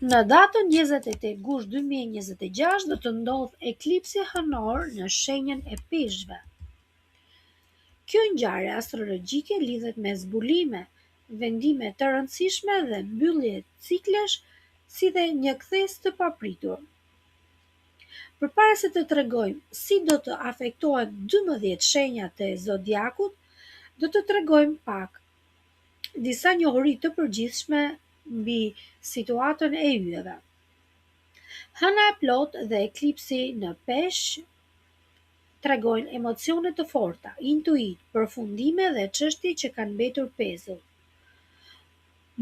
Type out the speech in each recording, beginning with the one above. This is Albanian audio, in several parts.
Në datën 28 gusht 2026 do të ndodh eklipsi hënor në shenjën e Peshqve. Kjo ngjarje astrologjike lidhet me zbulime, vendime të rëndësishme dhe mbyllje ciklesh, si dhe një kthes të papritur. Përpara se të tregojmë si do të afektohen 12 shenjat e zodiakut, do të tregojmë pak disa njohuri të përgjithshme mbi situatën e yjeve. Hëna e plot dhe eklipsi në Peshq tregojnë emocione të forta, intuit, përfundime dhe çështje që kanë mbetur pezull.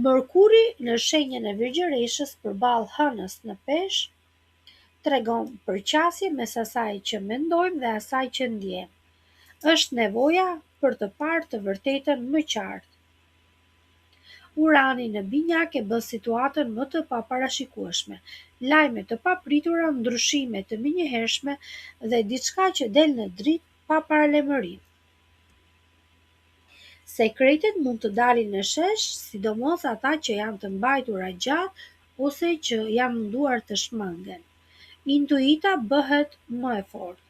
Mërkuri në shenjën e Virgjëreshës përballë hënës në Peshq tregon përqasje mes asaj që mendojmë dhe asaj që ndjejmë. Është nevoja për të parë të vërtetën më qartë. Urani në binjak e bën situatën më të paparashikueshme, lajme të papritura, ndryshime të menjëhershme dhe diçka që del në dritë pa paralajmërim. Sekretet mund të dalin në shesh, sidomos ata që janë të mbajtura gjatë ose që janë munduar të shmangen. Intuita bëhet më e fortë.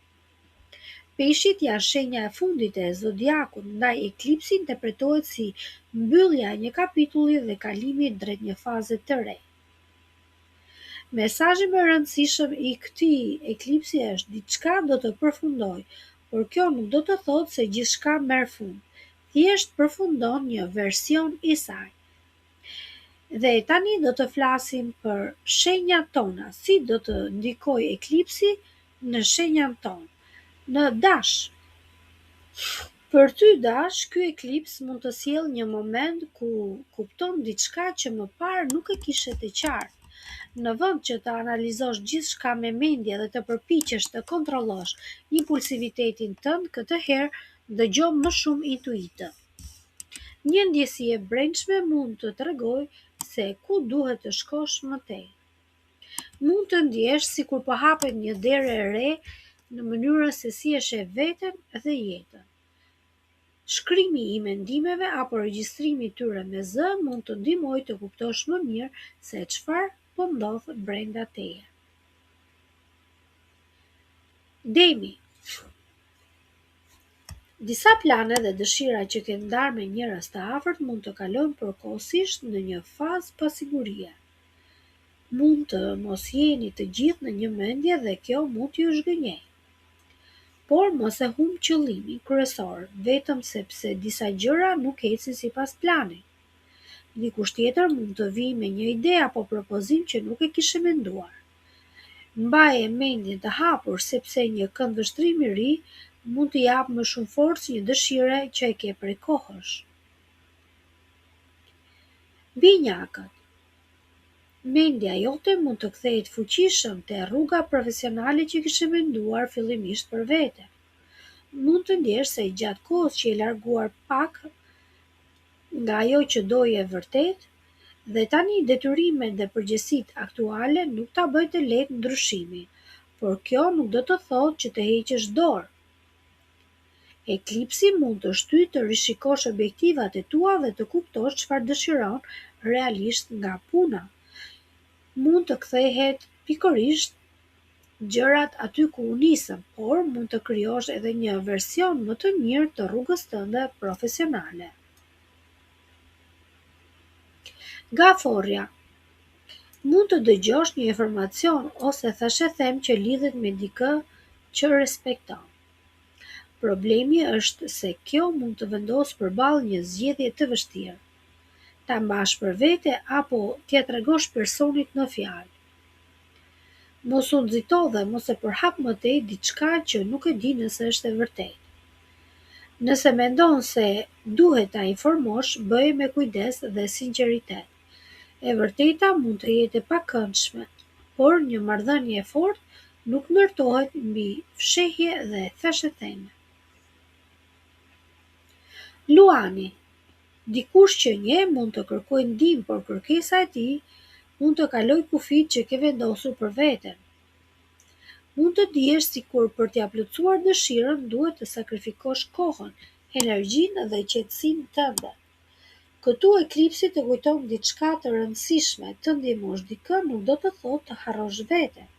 Peshqit janë shenja e fundit e zodiakut, ndaj eklipsi interpretohet si mbyllja e një kapitulli dhe kalimi drejt një faze të re. Mesazhi më i rëndësishëm i këtij eklipsi është: diçka do të përfundojë, por kjo nuk do të thotë se gjithçka merr fund. Thjesht përfundon një version i saj. Dhe tani do të flasim për shenjat tona, si do të ndikojë eklipsi në shenjën tonë. Në Dash. Për ty Dash, ky eklips mund të sjellë një moment ku kupton diçka që më parë nuk e kishe të qartë. Në vend që të analizosh gjithçka me mendje dhe të përpiqesh të kontrollosh impulsivitetin tënd, këtë herë dëgjo më shumë intuitë. Një ndjesi e brendshme mund të tregojë se ku duhet të shkosh më tej. Mund të ndjesh sikur po hapet një derë e re në mënyrën se si e sheh veten dhe jetën. Shkrimi i mendimeve apo regjistrimi i tyre me zë mund të ndihmojë të kuptosh më mirë se çfarë po ndodh brenda teje. Demi. Disa plane dhe dëshira që ke ndarë me njerëz të afërt mund të kalojnë përkohësisht në një fazë pasigurie. Mund të mos jeni të gjithë në një mendje dhe kjo mund t'ju zhgënjejë. Por mos e humb qëllimin kryesor, vetëm sepse disa gjëra nuk ecin sipas planit. Dikush tjetër mund të vijë me një ide apo propozim që nuk e kishe menduar. Mbaje mendjen të hapur sepse një këndvështrim i ri mund të japë më shumë forcë një dëshire që e ke prej kohësh. Binjakët. Mendja jote mund të kthehet fuqishëm te rruga profesionale që kishe menduar fillimisht për vete. Mund të ndjesh se gjatë kohës që je larguar pak nga ajo që doje vërtet, dhe tani detyrimet dhe përgjegjësitë aktuale nuk ta bëjnë të lehtë ndryshimin, por kjo nuk do të thotë që të heqësh dorë. Eklipsi mund të shtyjë të rishikosh objektivat e tua dhe të kuptosh çfarë dëshiron realisht nga puna. Mund të kthehet pikërisht gjërat aty ku u nisëm, por mund të krijosh edhe një version më të mirë të rrugës tënde profesionale. Gaforja. Mund të dëgjosh një informacion ose thash e them që lidhet me dikë që respekton. Problemi është se kjo mund të vendosë përballë një zgjedhje të vështirë. Ta mbash për vete apo t'ia tregosh personit në fjalë. Mos u nxito dhe mos e përhap më tej diçka që nuk e di nëse është e vërtetë. Nëse mendon se duhet ta informosh, bëje me kujdes dhe sinqeritet. E vërteta mund të jetë e pakëndshme, por një marrëdhënie e fortë nuk ndërtohet mbi fshehje dhe thashëtheme. Luani. Dikush që njeh mund të kërkojë ndihmë, por kërkesa e tij mund të kalojë kufijtë që ke vendosur për veten. Mund të dihesh sikur për t'ia plotësuar dëshirën duhet të sakrifikosh kohën, energjinë dhe qetësinë tënde. Këtu eklipsi të kujton diçka të rëndësishme, të ndihmosh dikë nuk do të thotë të harrosh veten.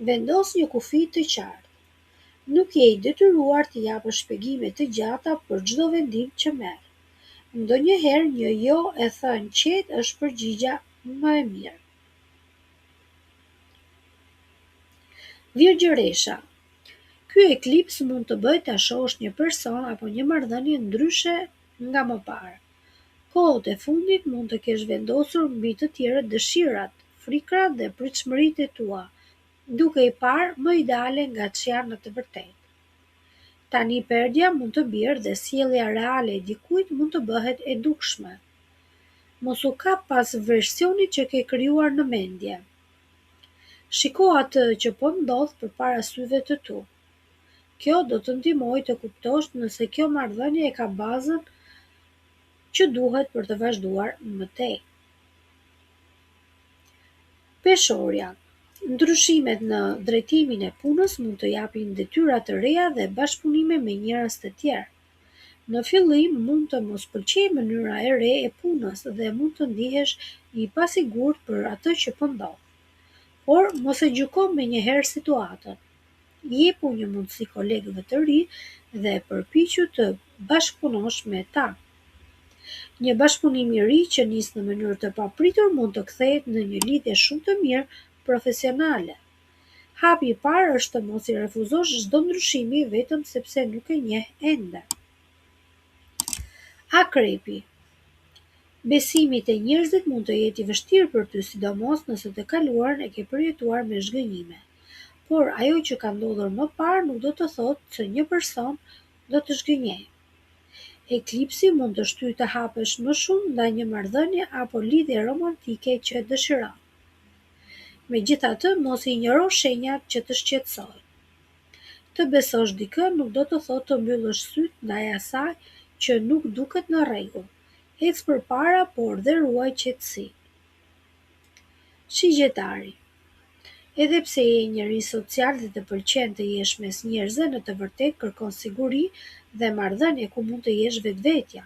Vendos një kufi të qartë. Nuk je i detyruar të japësh shpjegime të gjata për çdo vendim që merr. Ndonjëherë një jo e thënë qetë është përgjigjja më e mirë. Virgjëresha. Ky eklips mund të bëjë ta shohësh një person apo një marrëdhënie ndryshe nga më parë. Kohët e fundit mund të kesh vendosur mbi të tjerët dëshirat, frikrat dhe pritshmëritë e tua, duke i parë më ideale nga ç'janë në të vërtetë. Tani perdja mund të bjerë dhe sjellja reale e dikujt mund të bëhet e dukshme. Mos u kap pas versionit që ke krijuar në mendje. Shiko atë që po ndodh përpara syve të tu. Kjo do të ndihmojë të kuptosh nëse kjo marrëdhënie e ka bazën që duhet për të vazhduar më tej. Peshorja. Ndryshimet në drejtimin e punës mund të japin detyra të reja dhe bashkëpunime me njerëz të tjerë. Në fillim mund të mos pëlqejë mënyra e re e punës dhe mund të ndihesh i pasigurt për atë që po ndodh. Por mos e gjyko menjëherë situatën. Jepu një mundësi kolegëve të ri dhe përpiqu të bashkëpunosh me ta. Një bashkëpunim i ri që nis në mënyrë të papritur mund të kthehet në një lidhje shumë të mirë profesionale. Hapi i parë është të mos i refuzosh çdo ndryshimi vetëm sepse nuk e njeh ende. Akrepi. Besimi te njerëzit mund të jetë i vështirë për ty, sidomos nëse të kaluarën e ke përjetuar me zhgënjime. Por ajo që ka ndodhur më parë nuk do të thotë se një person do të zhgënjejë. Eklipsi mund të shtyjë të hapesh më shumë ndaj një marrëdhënie apo lidhje romantike që dëshiron. Megjithatë, mos i injoro shenjat që të shqetësojnë. Të besosh dikë nuk do të thotë të mbyllësh syt ndaj asaj që nuk duket në rregull. Ec përpara, por dhe ruaj qetësinë. Shigjetari. Edhe pse je njeri social dhe të pëlqen të jesh mes njerëzve, në të vërtetë kërkon siguri dhe marrëdhënie ku mund të jesh vetvetja.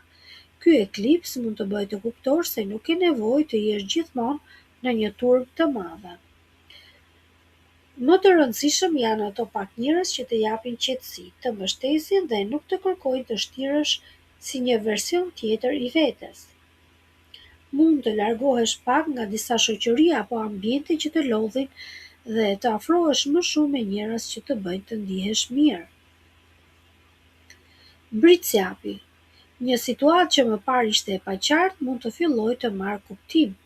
Ky eklips mund të bëjë të kuptosh se nuk ke nevojë të jesh gjithmonë në një turp të madhe. Më të rëndësishëm janë ato pak njerëz që të japin qetësi, të mbështesin dhe nuk të kërkojnë të shtirësh si një version tjetër i vetes. Mund të largohesh pak nga disa shoqëri apo ambiente që të lodhin dhe të afrohesh më shumë me njerëz që të bëjnë të ndihesh mirë. Britsjapi. Një situatë që më parë ishte e paqartë mund të fillojë të marrë kuptim.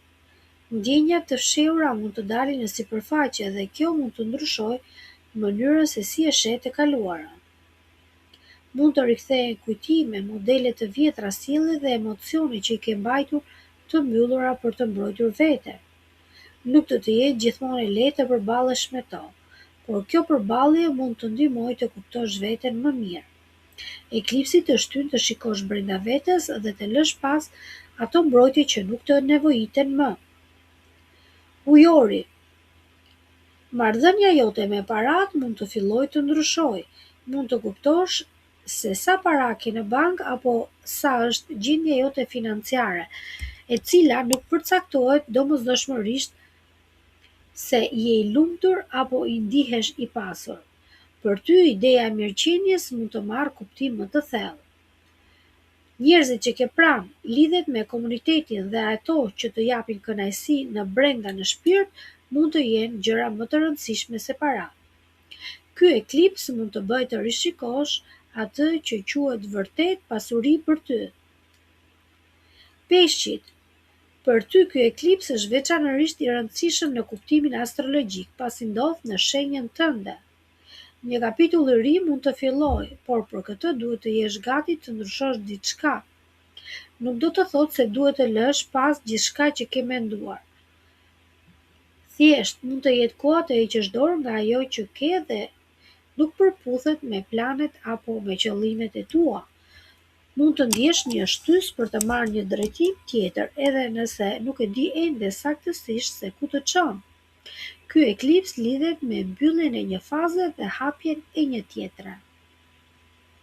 Ndjenjat të fshehura mund të dalin në sipërfaqe dhe kjo mund të ndryshojë mënyrën se si e sheh të kaluarën. Mund të rikthehen kujtime, modele të vjetra sjellje dhe emocione që i ke mbajtur të mbyllura për të mbrojtur veten. Nuk do të jetë gjithmonë e lehtë të përballesh me to, por kjo përballje mund të ndihmojë të kuptosh veten më mirë. Eklipsi të shtyn të shikosh brenda vetes dhe të lësh pas ato mbrojtje që nuk të nevojiten më. Ujori. Marrëdhënia jote me parat mund të fillojë të ndryshojë. Mund të kuptosh se sa para ke në bank apo sa është gjendja jote financiare, e cila nuk përcaktohet domosdoshmërisht se je i lumtur apo i ndihesh i pasur. Për ty ideja e mirëqenies mund të marrë kuptim më të thellë. Njerëzit që ke pranë, lidhet me komunitetin dhe ato që të japin kënaqësi në brenda në shpirt mund të jenë gjëra më të rëndësishme se paratë. Ky eklips mund të bëjë të rishikosh atë që quhet vërtet pasuri për ty. Peshqit. Për ty ky eklips është veçanërisht i rëndësishëm në kuptimin astrologjik, pasi ndodh në shenjën tënde. Një kapitull i ri mund të fillojë, por për këtë duhet të jesh gati të ndryshosh diçka. Nuk do të thotë se duhet të lësh pas gjithçka që ke menduar. Thjesht mund të jetë koha të heqësh dorë nga ajo që ke dhe nuk përputhet me planet apo me qëllimet e tua. Mund të ndjesh një shtys për të marrë një drejtim tjetër, edhe nëse nuk e di ende saktësisht se ku të çon. Ky eklips lidhet me mbylljen e një faze dhe hapjen e një tjetre.